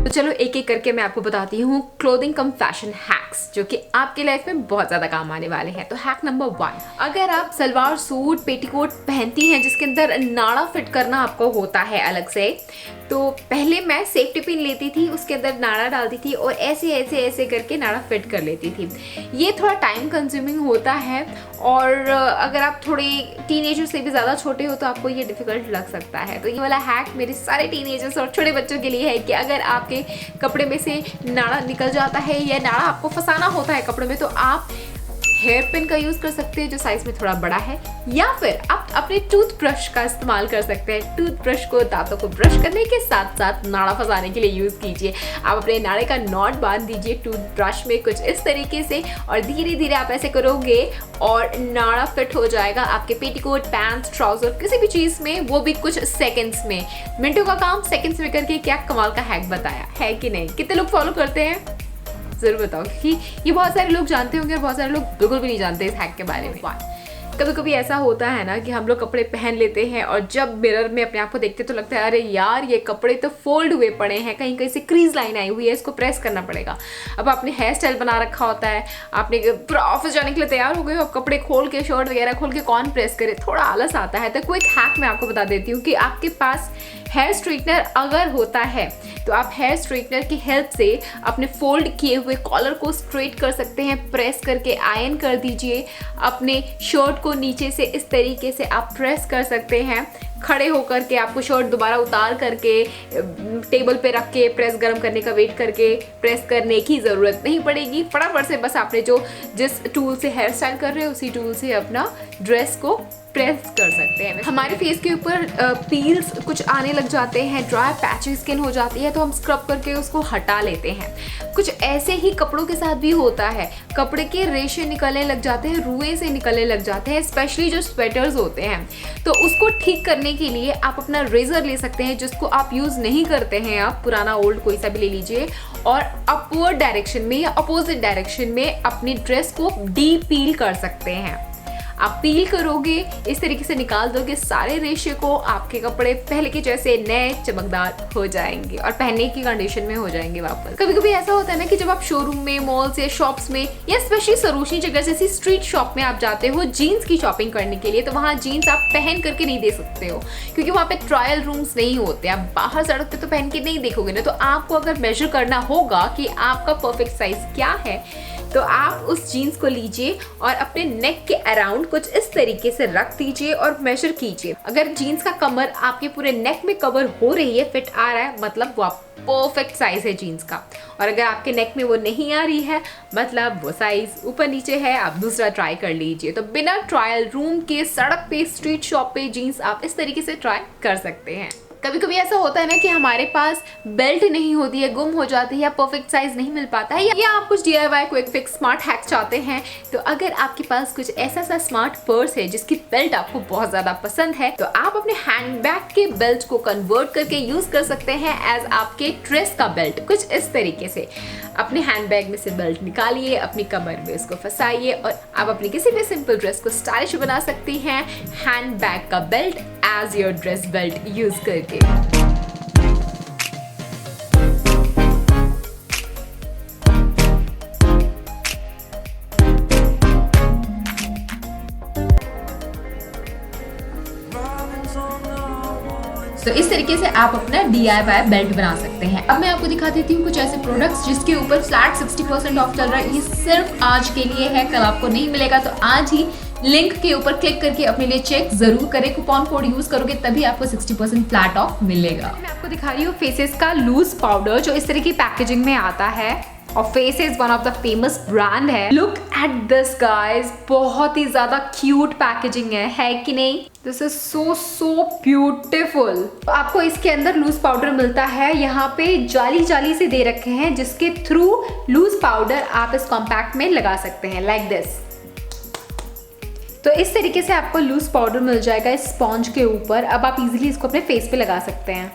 तो चलो एक एक करके मैं आपको बताती हूँ क्लोथिंग कम फैशन हैक्स जो कि आपकी लाइफ में बहुत ज़्यादा काम आने वाले हैं। तो हैक नंबर 1, अगर आप सलवार सूट पेटीकोट पहनती हैं जिसके अंदर नाड़ा फिट करना आपको होता है अलग से, तो पहले मैं सेफ्टी पिन लेती थी, उसके अंदर नाड़ा डालती थी और ऐसे ऐसे ऐसे करके नाड़ा फिट कर लेती थी। ये थोड़ा टाइम कंज्यूमिंग होता है और अगर आप थोड़े टीनेजर से भी ज़्यादा छोटे हो तो आपको ये डिफिकल्ट लग सकता है। तो ये वाला हैक मेरे सारे टीनेजर्स और छोटे बच्चों के लिए है कि अगर आपके कपड़े में से नाड़ा निकल जाता है या नाड़ा आपको फंसाना होता है कपड़े में, तो आप हेयर पिन का यूज़ कर सकते हैं जो साइज में थोड़ा बड़ा है, या फिर आप अपने टूथब्रश का इस्तेमाल कर सकते हैं। टूथब्रश को दांतों को ब्रश करने के साथ साथ नाड़ा फंसाने के लिए यूज़ कीजिए। आप अपने नाड़े का नॉट बांध दीजिए टूथब्रश में कुछ इस तरीके से और धीरे धीरे आप ऐसे करोगे और नाड़ा फिट हो जाएगा आपके पेटीकोट, पैंट्स, ट्राउजर, किसी भी चीज़ में, वो भी कुछ सेकेंड्स में। मिनटों का काम सेकेंड्स में करके क्या कमाल का हैक बताया है कि नहीं? कितने लोग फॉलो करते हैं जरूर बताओ, क्योंकि ये बहुत सारे लोग जानते होंगे और बहुत सारे लोग बिल्कुल भी नहीं जानते इस हैक के बारे में। कभी कभी ऐसा होता है ना कि हम लोग कपड़े पहन लेते हैं और जब मिरर में अपने आप को देखते तो लगता है अरे यार ये कपड़े तो फोल्ड हुए पड़े हैं, कहीं कहीं से क्रीज लाइन आई हुई है, इसको प्रेस करना पड़ेगा। अब आपने हेयर स्टाइल बना रखा होता है, आपने पूरा ऑफिस जाने के लिए तैयार हो गए हो, कपड़े खोल के शर्ट वगैरह खोल के कौन प्रेस करे, थोड़ा आलस आता है। तो क्विक हैक मैं आपको बता देती हूँ कि आपके पास हेयर स्ट्रेटनर अगर होता है तो आप हेयर स्ट्रेटनर की हेल्प से अपने फोल्ड किए हुए कॉलर को स्ट्रेट कर सकते हैं। प्रेस करके आयरन कर दीजिए। अपने शर्ट को नीचे से इस तरीके से आप प्रेस कर सकते हैं। खड़े होकर के आपको शर्ट दोबारा उतार करके टेबल पे रख के प्रेस गर्म करने का वेट करके प्रेस करने की ज़रूरत नहीं पड़ेगी। फटाफट से बस आपने जिस टूल से हेयर स्टाइल कर रहे हो उसी टूल से अपना ड्रेस को प्रेस कर सकते हैं। हमारे फेस के ऊपर पील्स कुछ आने लग जाते हैं, ड्राई पैची स्किन हो जाती है, तो हम स्क्रब करके उसको हटा लेते हैं। कुछ ऐसे ही कपड़ों के साथ भी होता है, कपड़े के रेशे निकलने लग जाते हैं, रुएं से निकलने लग जाते हैं, स्पेशली जो स्वेटर्स होते हैं। तो उसको ठीक करने के लिए आप अपना रेजर ले सकते हैं जिसको आप यूज़ नहीं करते हैं, आप पुराना ओल्ड कोई सा भी ले लीजिए और अपवर्ड डायरेक्शन में या अपोजिट डायरेक्शन में अपनी ड्रेस को डी पील कर सकते हैं। आप पील करोगे, इस तरीके से निकाल दोगे सारे रेशे को, आपके कपड़े पहले के जैसे नए चमकदार हो जाएंगे और पहनने की कंडीशन में हो जाएंगे वापस। कभी कभी ऐसा होता है ना कि जब आप शोरूम में, मॉल्स या शॉप्स में या स्पेशली सरोजनी जगह जैसी स्ट्रीट शॉप में आप जाते हो जीन्स की शॉपिंग करने के लिए, तो वहाँ जीन्स आप पहन करके नहीं दे सकते हो क्योंकि वहाँ पे ट्रायल रूम्स नहीं होते। आप बाहर सड़क पे तो पहन के नहीं देखोगे ना। तो आपको अगर मेजर करना होगा कि आपका परफेक्ट साइज क्या है, तो आप उस जीन्स को लीजिए और अपने नेक के अराउंड कुछ इस तरीके से रख दीजिए और मेजर कीजिए। अगर जीन्स का कमर आपके पूरे नेक में कवर हो रही है, फिट आ रहा है, मतलब वो परफेक्ट साइज है जीन्स का। और अगर आपके नेक में वो नहीं आ रही है, मतलब वो साइज ऊपर नीचे है, आप दूसरा ट्राई कर लीजिए। तो बिना ट्रायल रूम के सड़क पे, स्ट्रीट शॉप पे जीन्स आप इस तरीके से ट्राई कर सकते हैं। कभी कभी ऐसा होता है ना कि हमारे पास बेल्ट नहीं होती है, गुम हो जाती है या परफेक्ट साइज नहीं मिल पाता है, या आप कुछ DIY quick fix smart hack चाहते हैं। तो अगर आपके पास कुछ ऐसा सा स्मार्ट पर्स है जिसकी बेल्ट आपको बहुत ज़्यादा पसंद है, तो आप अपने हैंडबैग के बेल्ट को कन्वर्ट करके यूज़ कर सकते हैं एज आपके ड्रेस का बेल्ट। कुछ इस तरीके से अपने हैंडबैग में से बेल्ट निकालिए, अपनी कमर में उसको फंसाइए और आप अपनी किसी भी सिंपल ड्रेस को स्टाइलिश बना सकती हैं हैंडबैग का belt as your dress belt use करके। तो इस तरीके से आप अपना DIY बेल्ट बना सकते हैं। अब मैं आपको दिखा देती हूँ कुछ ऐसे प्रोडक्ट्स जिसके ऊपर फ्लैट 60% ऑफ चल रहा है। ये सिर्फ आज के लिए है, कल आपको नहीं मिलेगा। तो आज ही लिंक के ऊपर क्लिक करके अपने लिए चेक जरूर करें। कूपन कोड यूज करोगे तभी आपको 60% फ्लैट ऑफ मिलेगा। मैं आपको दिखा रही हूँ फेसेस का लूज पाउडर जो इस तरह की पैकेजिंग में आता है और faces one of the famous brand है। लुक एट दिस गाइस, बहुत ही ज्यादा क्यूट पैकेजिंग है कि नहीं? This is so beautiful. आपको इसके अंदर लूज पाउडर मिलता है, यहाँ पे जाली जाली से दे रखे हैं जिसके थ्रू लूज पाउडर आप इस कॉम्पैक्ट में लगा सकते हैं लाइक दिस। तो इस तरीके से आपको लूज पाउडर मिल जाएगा इस स्पॉन्ज के ऊपर। अब आप इजीली इसको अपने फेस पे लगा सकते हैं।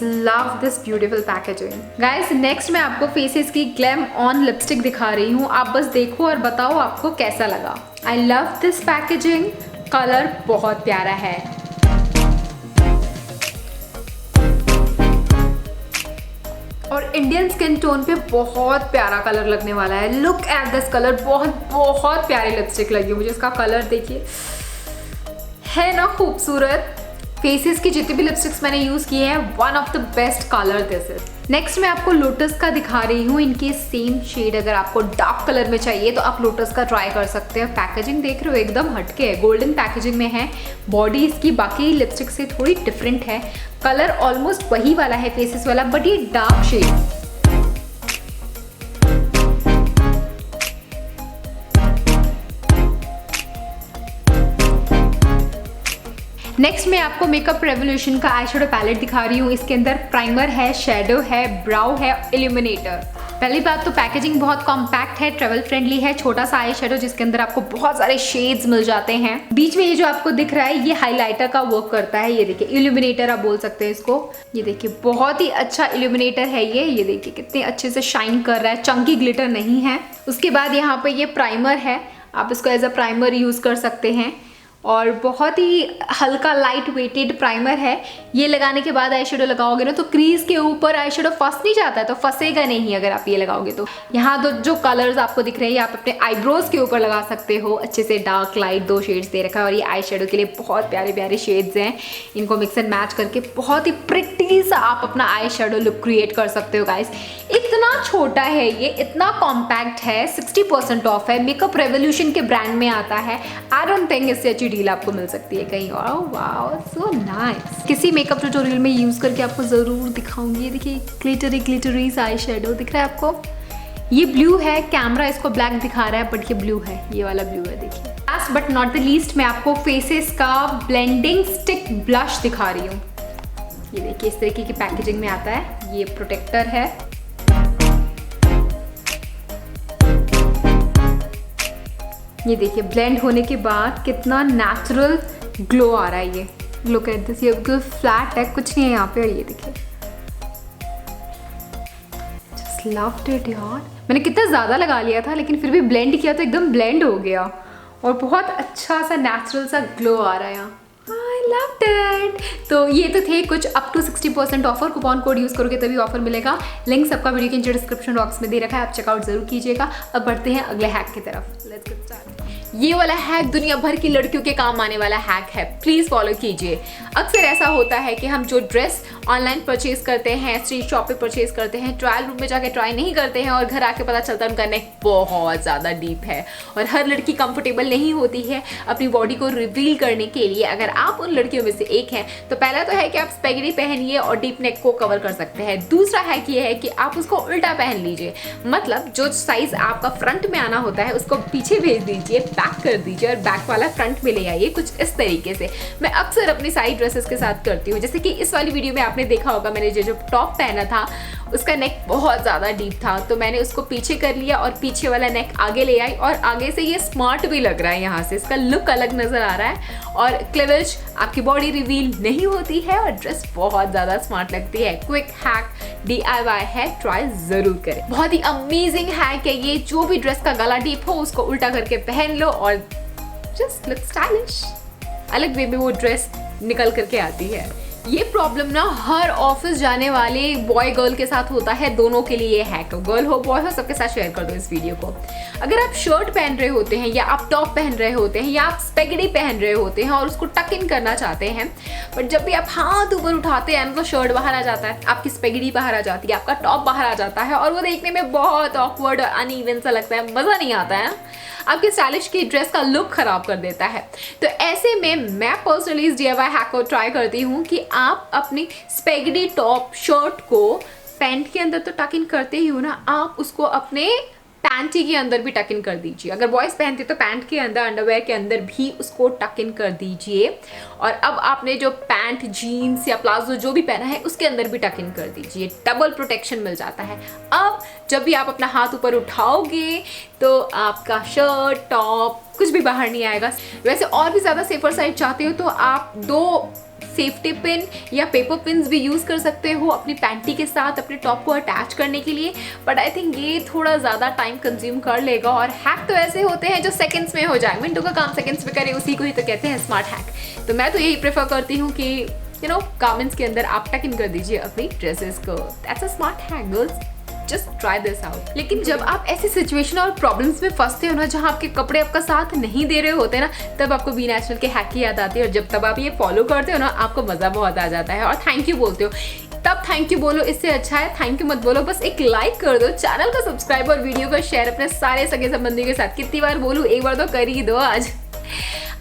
Love this beautiful packaging. Guys next मैं आपको फेसेस की ग्लैम ऑन लिपस्टिक दिखा रही हूँ, आप बस देखो और बताओ आपको कैसा लगा। I love this packaging, colour बहुत प्यारा है। और इंडियन स्किन टोन पे बहुत प्यारा कलर लगने वाला है। लुक एट दिस कलर, बहुत प्यारी लिपस्टिक लगी मुझे। इसका कलर देखिए, है ना खूबसूरत। फेसेस की जितनी भी लिपस्टिक्स मैंने यूज किए हैं, one of the best colour this is. Next मैं आपको लोटस का दिखा रही हूँ, इनके सेम शेड। अगर आपको डार्क कलर में चाहिए तो आप लोटस का ट्राई कर सकते हैं। पैकेजिंग देख रहे हो एकदम हटके है, गोल्डन पैकेजिंग में है। बॉडी इसकी बाकी लिपस्टिक से थोड़ी डिफरेंट है। कलर ऑलमोस्ट वही वाला है फेसेस वाला, बट ये डार्क शेड। नेक्स्ट मैं आपको मेकअप रेवोल्यूशन का आई शेडो पैलेट दिखा रही हूँ। इसके अंदर प्राइमर है, शेडो है, ब्राउ है, इल्यूमिनेटर। पहली बात तो पैकेजिंग बहुत कॉम्पैक्ट है, ट्रेवल फ्रेंडली है। छोटा सा आई शेडो जिसके अंदर आपको बहुत सारे शेड्स मिल जाते हैं। बीच में ये जो आपको दिख रहा है ये हाइलाइटर का वर्क करता है। ये देखिए इल्यूमिनेटर आप बोल सकते हैं इसको। ये देखिए बहुत ही अच्छा इल्यूमिनेटर है ये देखिए कितने अच्छे से शाइन कर रहा है, चंकी ग्लिटर नहीं है। उसके बाद यहाँ पे ये प्राइमर है, आप इसको एज अ प्राइमर यूज कर सकते हैं। और बहुत ही हल्का लाइट वेटेड प्राइमर है। ये लगाने के बाद आई शेडो लगाओगे ना तो क्रीज के ऊपर आई शेडो फंस नहीं जाता है, तो फंसेगा नहीं अगर आप ये लगाओगे तो। यहाँ दो जो कलर्स आपको दिख रहे हैं आप अपने आईब्रोज के ऊपर लगा सकते हो। अच्छे से डार्क लाइट 2 शेड्स दे रखा है और ये आई शेडो के लिए बहुत प्यारे प्यारे शेड्स हैं। इनको मिक्स एंड मैच करके बहुत ही प्रिटी सा आप अपना आई शेडो लुक क्रिएट कर सकते हो गाइस। इतना छोटा है ये, इतना कॉम्पैक्ट है, 60% ऑफ है। मेकअप रेवोल्यूशन के ब्रांड में आता है। आई डोंट थिंक इससे अच्छी डील आपको मिल सकती है कहीं और। Wow so nice. किसी मेकअप ट्यूटोरियल में यूज करके आपको जरूर दिखाऊंगी। ये देखिए ग्लिटरी आई शेडो दिख रहा है आपको। ये ब्लू है, कैमरा इसको ब्लैक दिखा रहा है बट ये ब्लू है, ये वाला ब्लू है देखिए। Last but not the least मैं आपको फेसेस का ब्लेंडिंग स्टिक ब्लश दिखा रही हूँ। ये देखिए इस तरीके की पैकेजिंग में आता है। ये प्रोटेक्टर है। ये देखिए ब्लेंड होने के बाद कितना नेचुरल ग्लो आ रहा है। ये लुक एट दिस, ये बिल्कुल फ्लैट है, कुछ नहीं है यहाँ पे। और ये देखिए जस्ट लव्ड इट यार। मैंने कितना ज़्यादा लगा लिया था लेकिन फिर भी ब्लेंड किया तो एकदम ब्लेंड हो गया और बहुत अच्छा सा नेचुरल सा ग्लो आ रहा है यहाँ। I loved it। तो ये तो थे कुछ up to 60% offer. Coupon code use करोगे तभी ऑफर मिलेगा। लिंक सबका वीडियो के नीचे डिस्क्रिप्शन बॉक्स में दे रखा है, आप चेकआउट जरूर कीजिएगा। अब बढ़ते हैं अगले हैक की तरफ। Let's get start. ये वाला हैक दुनिया भर की लड़कियों के काम आने वाला हैक है, प्लीज फॉलो कीजिए। अक्सर ऐसा होता है कि हम जो ड्रेस ऑनलाइन परचेज करते हैं, स्ट्रीट शॉप पे परचेज करते हैं, ट्रायल रूम में जाके ट्राई नहीं करते हैं और घर आके पता चलता है उनका नेक बहुत ज़्यादा डीप है और हर लड़की कंफर्टेबल नहीं होती है अपनी बॉडी को रिवील करने के लिए। अगर आप उन लड़कियों में से एक हैं तो पहला तो है कि आप स्पेगेटी पहनिए और डीप नेक को कवर कर सकते हैं। दूसरा हैक ये है कि आप उसको उल्टा पहन लीजिए, मतलब जो साइज आपका फ्रंट में आना होता है उसको पीछे भेज दीजिए, बैक कर दीजिए और बैक वाला फ्रंट में ले आइए। कुछ इस तरीके से मैं अक्सर अपनी साइड ड्रेसेस के साथ करती हूँ। जैसे कि इस वाली वीडियो में आपने देखा होगा मैंने जो टॉप पहना था उसका नेक बहुत ज़्यादा डीप था, तो मैंने उसको पीछे कर लिया और पीछे वाला नेक आगे ले आई और आगे से ये स्मार्ट भी लग रहा है। यहाँ से इसका लुक अलग नज़र आ रहा है और क्लीवेज आपकी बॉडी रिवील नहीं होती है और ड्रेस बहुत ज़्यादा स्मार्ट लगती है। क्विक हैक DIY है, ट्राई ज़रूर करें। बहुत ही अमेजिंग हैक है ये। जो भी ड्रेस का गला डीप हो उसको उल्टा करके पहन लो और जस्ट लुक स्टाइलिश। अलग वे में वो ड्रेस निकल करके आती है। ये प्रॉब्लम ना हर ऑफिस जाने वाले बॉय गर्ल के साथ होता है, दोनों के लिए हैक हो, गर्ल हो बॉय हो सबके साथ शेयर कर दो इस वीडियो को। अगर आप शर्ट पहन रहे होते हैं या आप टॉप पहन रहे होते हैं या आप स्पेगेटी पहन रहे होते हैं और उसको टक इन करना चाहते हैं, बट जब भी आप हाथ ऊपर उठाते हैं तो शर्ट बाहर आ जाता है, आपकी स्पेगेटी बाहर आ जाती है, आपका टॉप बाहर आ जाता है और वो देखने में बहुत ऑकवर्ड और अनइवन सा लगता है, मज़ा नहीं आता है, आपकी स्टाइलिश की ड्रेस का लुक खराब कर देता है। तो ऐसे में मैं पर्सनली इस DIY हैक को ट्राई करती हूँ कि आप अपनी स्पेगेटी टॉप शर्ट को पैंट के अंदर तो टक इन करते ही हो ना, आप उसको अपने पैंटी के अंदर भी टक इन कर दीजिए। अगर बॉयज पहनते तो पैंट के अंदर, अंडरवेयर के अंदर भी उसको टक इन कर दीजिए और अब आपने जो पैंट, जीन्स या प्लाजो जो भी पहना है उसके अंदर भी टक इन कर दीजिए। डबल प्रोटेक्शन मिल जाता है। अब जब भी आप अपना हाथ ऊपर उठाओगे तो आपका शर्ट, टॉप कुछ भी बाहर नहीं आएगा। वैसे और भी ज़्यादा सेफर साइड चाहते हो तो आप 2 सेफ्टी पिन या पेपर पिन्स भी यूज़ कर सकते हो अपनी पैंटी के साथ अपने टॉप को अटैच करने के लिए, बट आई थिंक ये थोड़ा ज़्यादा टाइम कंज्यूम कर लेगा। और हैक तो ऐसे होते हैं जो सेकंड्स में हो जाए, मिनटों का काम सेकंड्स में करे, उसी को ही तो कहते हैं स्मार्ट हैक। तो मैं तो यही प्रेफर करती हूँ कि गारमेंट्स के अंदर आप टक इन कर दीजिए अपनी ड्रेसेस को। That's a smart hack girls, just try this out. लेकिन जब आप ऐसी सिचुएशन और प्रॉब्लम्स में फंसते हो ना, जहाँ आपके कपड़े आपका साथ नहीं दे रहे होते ना, तब आपको बी नेचुरल के हैक की याद आती है। और जब तब आप ये फॉलो करते हो ना, आपको मजा बहुत आ जाता है और थैंक यू बोलते हो। तब थैंक यू बोलो, इससे अच्छा है थैंक यू मत बोलो। बस एक लाइक कर दो, चैनल को सब्सक्राइब और वीडियो को शेयर अपने सारे सगे संबंधियों के साथ। कितनी बार बोलूं, एक बार तो कर ही दो।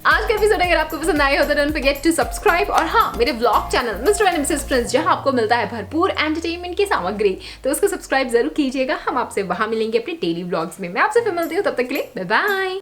आज का एपिसोड अगर आपको पसंद आया हो तो डोंट फॉरगेट टू सब्सक्राइब। और हाँ, मेरे व्लॉग चैनल Mr.and.mrsprince, जहाँ आपको मिलता है भरपूर एंटरटेनमेंट की सामग्री, तो उसको सब्सक्राइब जरूर कीजिएगा। हम आपसे वहां मिलेंगे अपने डेली व्लॉग्स में। मैं आपसे फिर मिलती हूँ, तब तक के लिए बाय बाय।